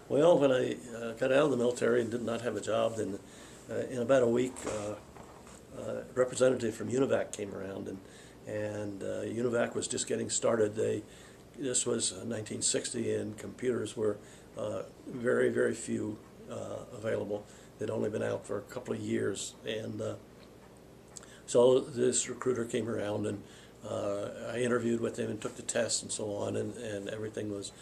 Well, when I got out of the military and did not have a job, then in about a week, a representative from UNIVAC came around, and UNIVAC was just getting started. This was 1960, and computers were very, very few available. They'd only been out for a couple of years, and so this recruiter came around, and I interviewed with him and took the test and so on, and everything was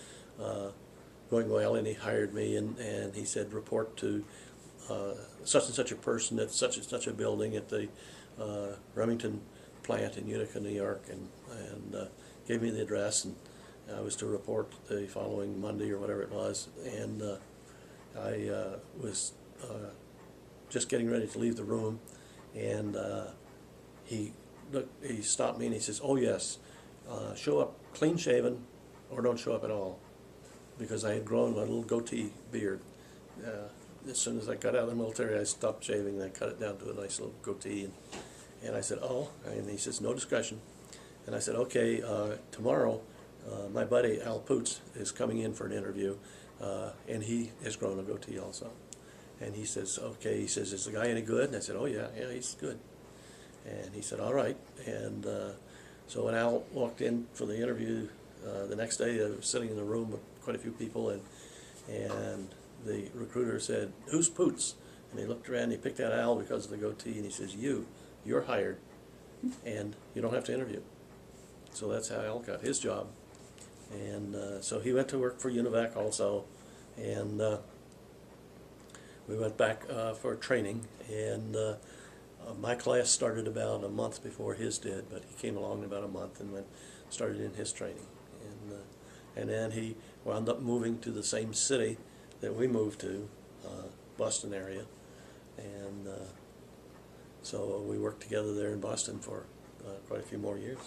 going well, and he hired me, and he said, report to such and such a person at such and such a building at the Remington plant in Utica, New York, and gave me the address, and I was to report the following Monday or whatever it was, and I was just getting ready to leave the room, and he stopped me and he says, "Oh yes, show up clean shaven or don't show up at all," because I had grown my little goatee beard. As soon as I got out of the military, I stopped shaving and I cut it down to a nice little goatee. And I said, "Oh," and he says, "No discussion." And I said, "Okay, tomorrow my buddy Al Poots is coming in for an interview, and he has grown a goatee also." And he says, "Okay," he says, "is the guy any good?" And I said, "Oh yeah, he's good." And he said, "All right." And so when Al walked in for the interview the next day, I was sitting in the room with quite a few people, and the recruiter said, "Who's Poots?" And he looked around and he picked out Al because of the goatee, and he says, "You're hired, and you don't have to interview." So that's how Al got his job. And so he went to work for UNIVAC also, and we went back for training, and my class started about a month before his did, but he came along in about a month and started in his training. And then he wound up moving to the same city that we moved to, Boston area, and so we worked together there in Boston for quite a few more years.